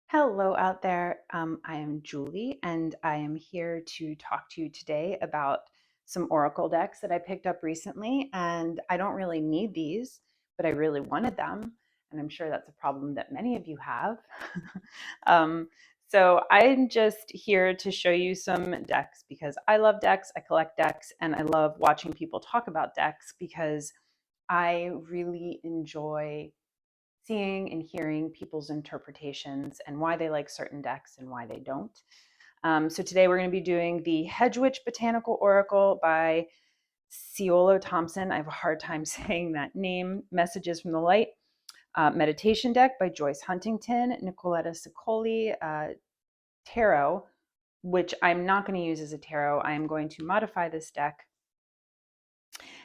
Hello out there. I am Julie, and I am here to talk to you today about some Oracle decks that I picked up recently. And I don't really need these, but I really wanted them. And I'm sure that's a problem that many of you have. um, so I'm just here to show you some decks because I love decks, I collect decks, and I love watching people talk about decks because I really enjoy seeing and hearing people's interpretations and why they like certain decks and why they don't. So today we're going to be doing the Hedgewitch Botanical Oracle by Ciolo Thompson. I have a hard time saying that name. Messages from the Light. Meditation Deck by Joyce Huntington. Nicoletta Ciccoli. Tarot, which I'm not going to use as a tarot. I am going to modify this deck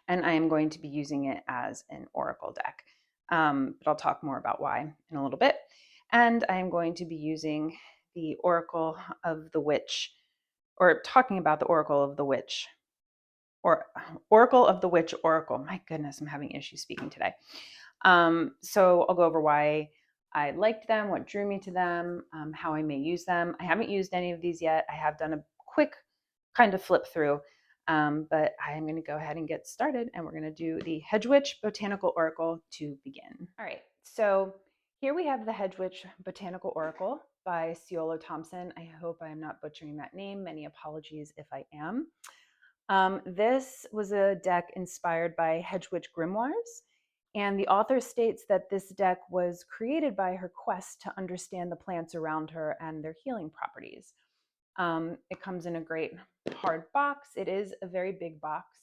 and I am going to be using it as an oracle deck. But I'll talk more about why in a little bit. And I am going to be using the Oracle of the Witch, or talking about the Oracle of the Witch, or Oracle of the Witch Oracle. My goodness, I'm having issues speaking today. So I'll go over why I liked them, what drew me to them, how I may use them. I haven't used any of these yet. I have done a quick kind of flip through, but I'm going to go ahead and get started, and we're going to do the Hedgewitch Botanical Oracle to begin. All right, so here we have the Hedgewitch Botanical Oracle by Ciolo Thompson. I hope I am not butchering that name. Many apologies if I am. This was a deck inspired by Hedgewitch Grimoires, and the author states that this deck was created by her quest to understand the plants around her and their healing properties. It comes in a great hard box. It is a very big box.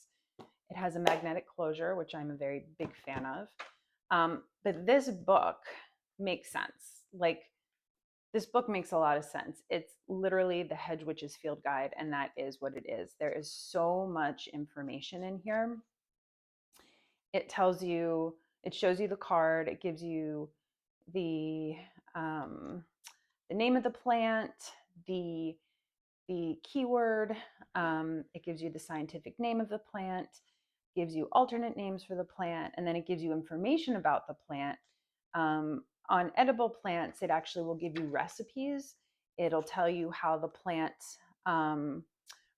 It has a magnetic closure, which I'm a very big fan of. But this book makes sense. This book makes a lot of sense. It's literally the Hedgewitch's Field Guide, and that is what it is. There is so much information in here. It tells you, it shows you the card, it gives you the name of the plant, the keyword, it gives you the scientific name of the plant, gives you alternate names for the plant, and then it gives you information about the plant. On edible plants, it actually will give you recipes. It'll tell you how the plant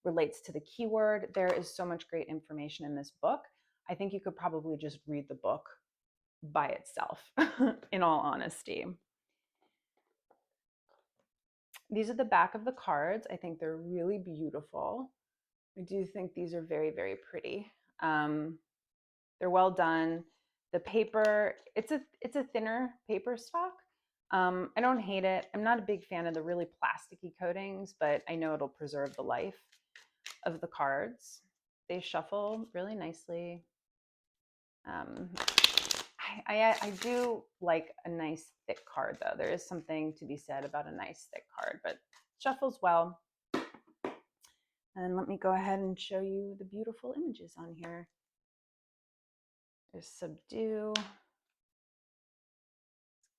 relates to the keyword. There is so much great information in this book. I think you could probably just read the book by itself, in all honesty. These are the back of the cards. I think they're really beautiful. I do think these are very, very pretty. They're well done. The paper, it's a thinner paper stock. I don't hate it. I'm not a big fan of the really plasticky coatings, but I know it'll preserve the life of the cards. They shuffle really nicely. I do like a nice thick card though. There is something to be said about a nice thick card, but shuffles well. And let me go ahead and show you the beautiful images on here. There's Subdue,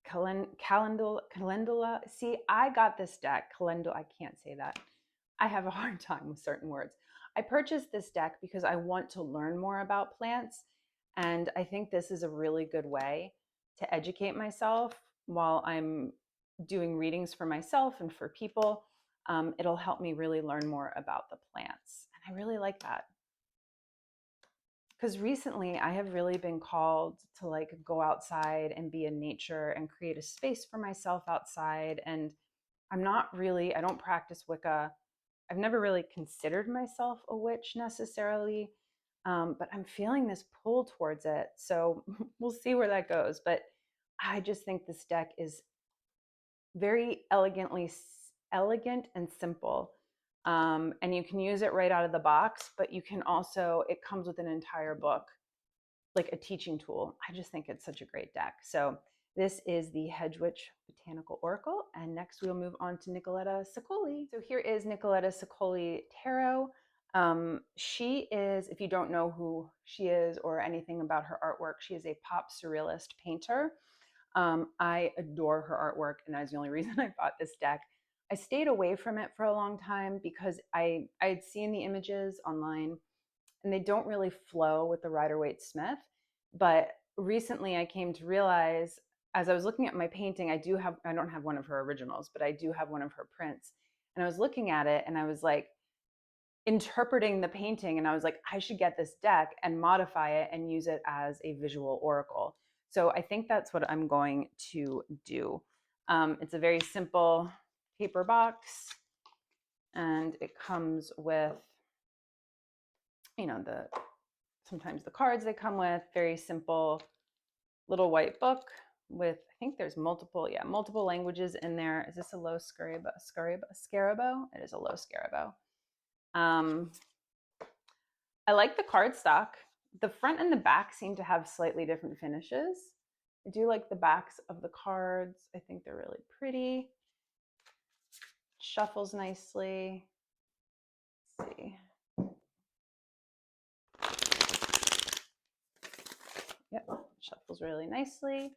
Calendula. See, I got this deck, Calendula, I can't say that. I have a hard time with certain words. I purchased this deck because I want to learn more about plants, and I think this is a really good way to educate myself while I'm doing readings for myself and for people. It'll help me really learn more about the plants, and I really like that. Because recently I have really been called to like go outside and be in nature and create a space for myself outside. And I don't practice Wicca. I've never really considered myself a witch necessarily, but I'm feeling this pull towards it. So we'll see where that goes. But I just think this deck is very elegant and simple. And you can use it right out of the box, but you can also, it comes with an entire book, like a teaching tool. I just think it's such a great deck. So this is the Hedgewitch Botanical Oracle. And next we'll move on to Nicoletta Ciccoli. So here is Nicoletta Ciccoli Tarot. She is, if you don't know who she is or anything about her artwork, she is a pop surrealist painter. I adore her artwork, and that's the only reason I bought this deck. I stayed away from it for a long time because I had seen the images online and they don't really flow with the Rider-Waite Smith. But recently I came to realize as I was looking at my painting, I don't have one of her originals, but I do have one of her prints. And I was looking at it and I was like interpreting the painting, and I was like, I should get this deck and modify it and use it as a visual oracle. So I think that's what I'm going to do. It's a very simple paper box, and it comes with, sometimes the cards they come with, very simple little white book with, I think there's multiple languages in there. Is this a low Scarabo? It is a low Scarabo. I like the cardstock. The front and the back seem to have slightly different finishes. I do like the backs of the cards. I think they're really pretty. Shuffles nicely. Let's see. Yep, shuffles really nicely.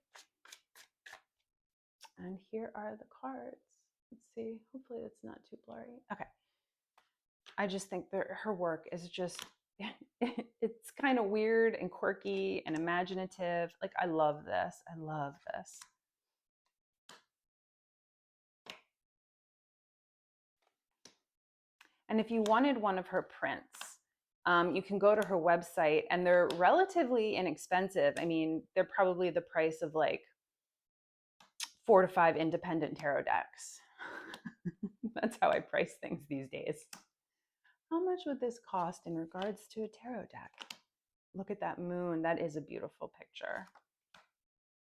And here are the cards. Let's see. Hopefully it's not too blurry. Okay. I just think that her work is just, it's kind of weird and quirky and imaginative. Like, I love this. I love this. And if you wanted one of her prints, you can go to her website, and they're relatively inexpensive. I mean, they're probably the price of like 4 to 5 independent tarot decks. That's how I price things these days. How much would this cost in regards to a tarot deck? Look at that moon. That is a beautiful picture.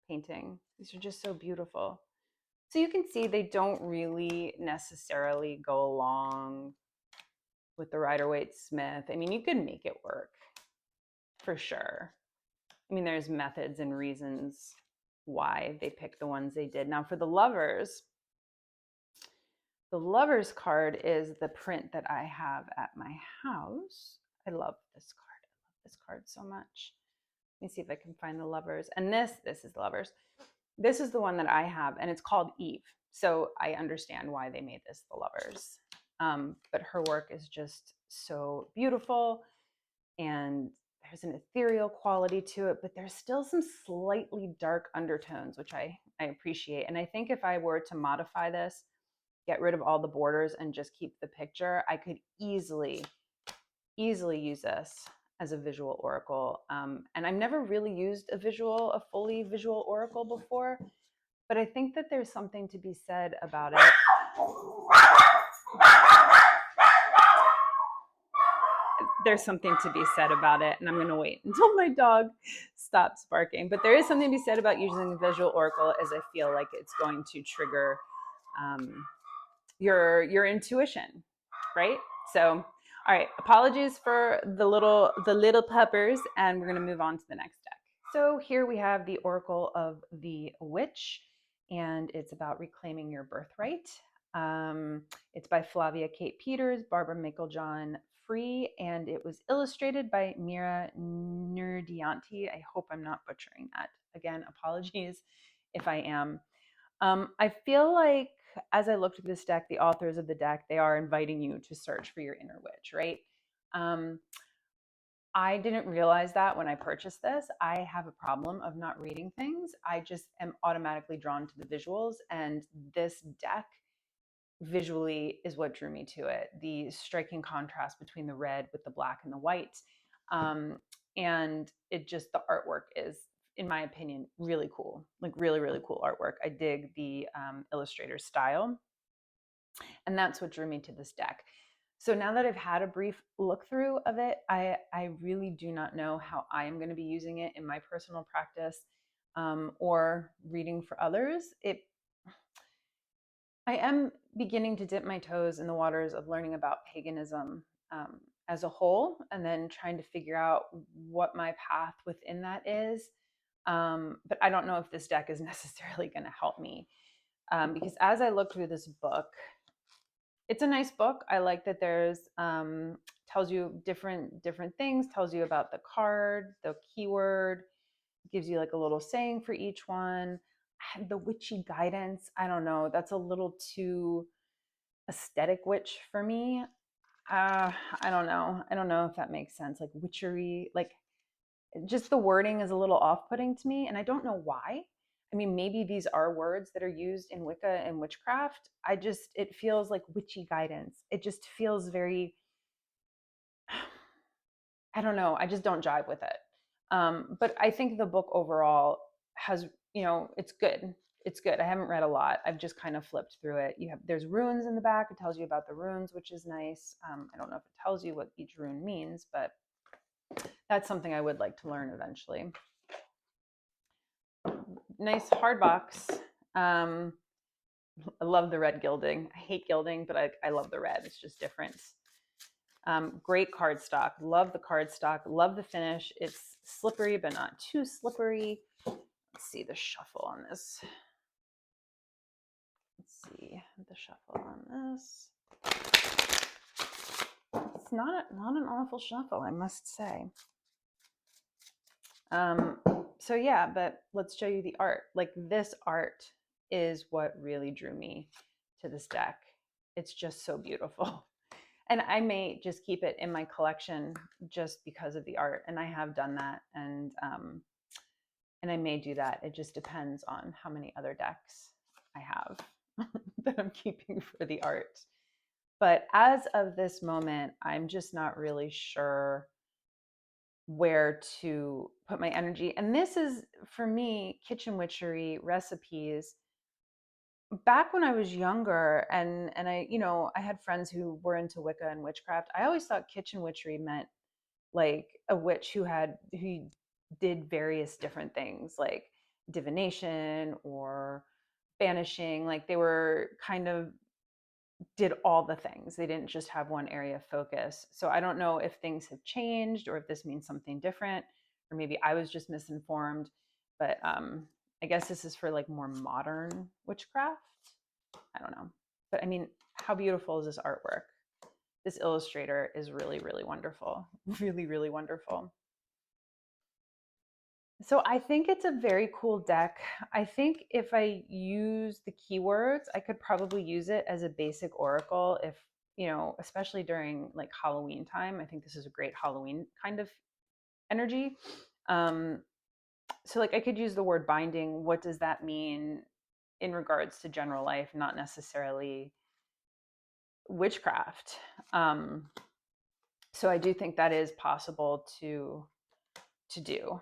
Painting. These are just so beautiful. So you can see they don't really necessarily go along with the Rider-Waite-Smith. I mean, you could make it work for sure. I mean, there's methods and reasons why they picked the ones they did. Now for the lovers card is the print that I have at my house. I love this card. I love this card so much. Let me see if I can find the lovers. And this is the lovers. This is the one that I have, and it's called Eve. So I understand why they made this the lovers. But her work is just so beautiful, and there's an ethereal quality to it, but there's still some slightly dark undertones, which I appreciate. And I think if I were to modify this, get rid of all the borders and just keep the picture, I could easily use this as a visual oracle. And I've never really used a fully visual oracle before, but I think that there's something to be said about it. There's something to be said about it, and I'm going to wait until my dog stops barking. But there is something to be said about using a visual oracle, as I feel like it's going to trigger your intuition, right? So, all right, apologies for the little puppers, and we're going to move on to the next deck. So here we have the Oracle of the Witch, and it's about reclaiming your birthright. It's by Flavia Kate Peters, Barbara Meiklejohn Free, and it was illustrated by Mira Nerdianti. I hope I'm not butchering that. Again, apologies if I am. I feel like as I looked at this deck, the authors of the deck, they are inviting you to search for your inner witch, right? I didn't realize that when I purchased this. I have a problem of not reading things. I just am automatically drawn to the visuals, and this deck visually is what drew me to it. The striking contrast between the red with the black and the white. And it just, the artwork is, in my opinion, really cool, like really, really cool artwork. I dig the illustrator style, and that's what drew me to this deck. So now that I've had a brief look through of it, I really do not know how I am going to be using it in my personal practice or reading for others. I am beginning to dip my toes in the waters of learning about paganism as a whole, and then trying to figure out what my path within that is. But I don't know if this deck is necessarily going to help me because as I look through this book, it's a nice book. I like that there's tells you different things, tells you about the card, the keyword, gives you like a little saying for each one. The witchy guidance, I don't know, that's a little too aesthetic witch for me. I don't know if that makes sense. Like witchery, like just the wording is a little off-putting to me, and I don't know why. I mean, maybe these are words that are used in Wicca and witchcraft. It feels like witchy guidance. It just feels very, I don't know. I just don't jive with it. But I think the book overall has, it's good. It's good. I haven't read a lot. I've just kind of flipped through it. There's runes in the back. It tells you about the runes, which is nice. I don't know if it tells you what each rune means, but that's something I would like to learn eventually. Nice hard box. I love the red gilding. I hate gilding, but I love the red. It's just different. Great cardstock. Love the cardstock. Love the finish. It's slippery, but not too slippery. Let's see the shuffle on this. Let's see the shuffle on this. It's not an awful shuffle, I must say. So yeah, but let's show you the art. Like, this art is what really drew me to this deck. It's just so beautiful. And I may just keep it in my collection just because of the art. And I have done that. And I may do that. It just depends on how many other decks I have that I'm keeping for the art. But as of this moment, I'm just not really sure where to put my energy. And this is, for me, kitchen witchery recipes. Back when I was younger, and I, I had friends who were into Wicca and witchcraft, I always thought kitchen witchery meant like a witch who did various different things, like divination or banishing. Like, they were kind of did all the things. They didn't just have one area of focus. So I don't know if things have changed or if this means something different, or maybe I was just misinformed. But I guess this is for like more modern witchcraft. I don't know. But I mean, how beautiful is this artwork? This illustrator is really, really wonderful. Really, really wonderful. So I think it's a very cool deck. I think if I use the keywords, I could probably use it as a basic oracle if, especially during like Halloween time. I think this is a great Halloween kind of energy. So like I could use the word binding. What does that mean in regards to general life, not necessarily witchcraft? So I do think that is possible to do.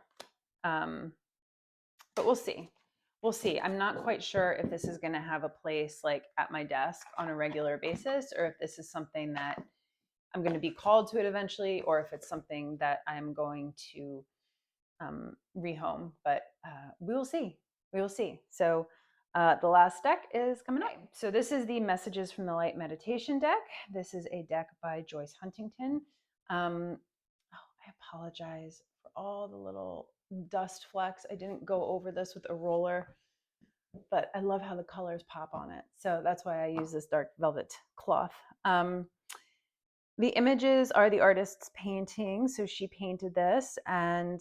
But we'll see. We'll see. I'm not quite sure if this is going to have a place like at my desk on a regular basis, or if this is something that I'm going to be called to it eventually, or if it's something that I'm going to rehome. But we will see. We will see. So the last deck is coming up. So this is the Messages from the Light meditation deck. This is a deck by Joyce Huntington. I apologize for all the little dust flecks. I didn't go over this with a roller, but I love how the colors pop on it. So that's why I use this dark velvet cloth. The images are the artist's painting. So she painted this, and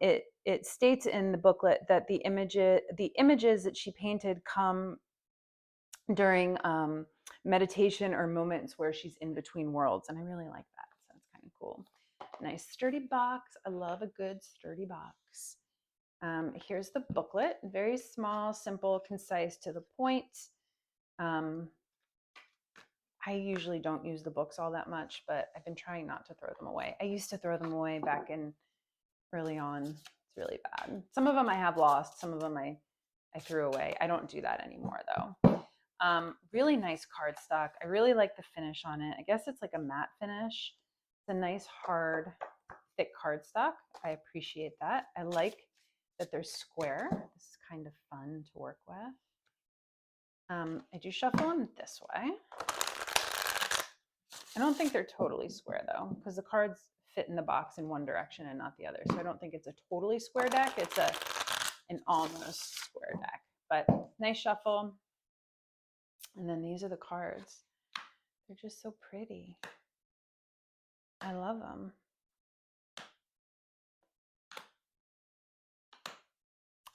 it states in the booklet that the images that she painted come during meditation or moments where she's in between worlds. And I really like that. So it's kind of cool. Nice sturdy box. I love a good sturdy box. Here's the booklet. Very small, simple, concise, to the point. I usually don't use the books all that much, but I've been trying not to throw them away. I used to throw them away back in early on. It's really bad. Some of them I have lost. Some of them I threw away. I don't do that anymore though. Really nice cardstock. I really like the finish on it. I guess it's like a matte finish. It's a nice hard, thick cardstock. I appreciate that. I like that they're square. This is kind of fun to work with. I do shuffle them this way. I don't think they're totally square though, because the cards fit in the box in one direction and not the other. So I don't think it's a totally square deck. It's an almost square deck, but nice shuffle. And then these are the cards. They're just so pretty. I love them.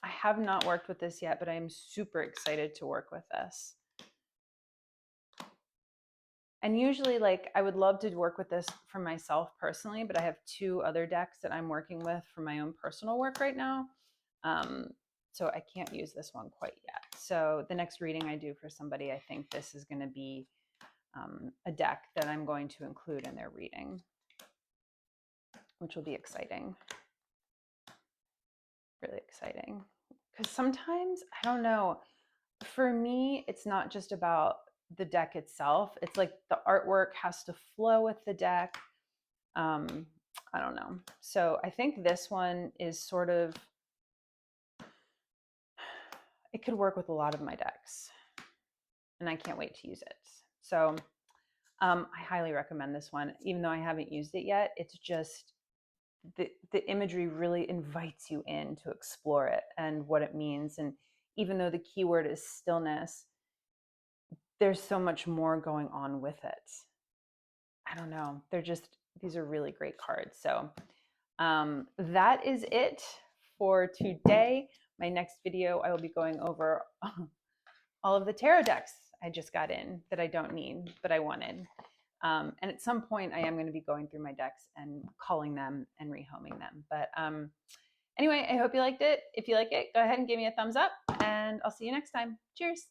I have not worked with this yet, but I am super excited to work with this. And usually, like, I would love to work with this for myself personally, but I have 2 other decks that I'm working with for my own personal work right now. So I can't use this one quite yet. So the next reading I do for somebody, I think this is going to be a deck that I'm going to include in their reading, which will be exciting. Really exciting. Because sometimes, I don't know, for me, it's not just about the deck itself. It's like the artwork has to flow with the deck. I don't know. So I think this one is sort of, it could work with a lot of my decks, and I can't wait to use it. So I highly recommend this one, even though I haven't used it yet. It's just the imagery really invites you in to explore it and what it means. And even though the keyword is stillness, there's so much more going on with it. I don't know. These are really great cards. So that is it for today. My next video, I will be going over all of the tarot decks I just got in that I don't need, but I wanted. And at some point, I am going to be going through my decks and culling them and rehoming them. But anyway, I hope you liked it. If you like it, go ahead and give me a thumbs up, and I'll see you next time. Cheers.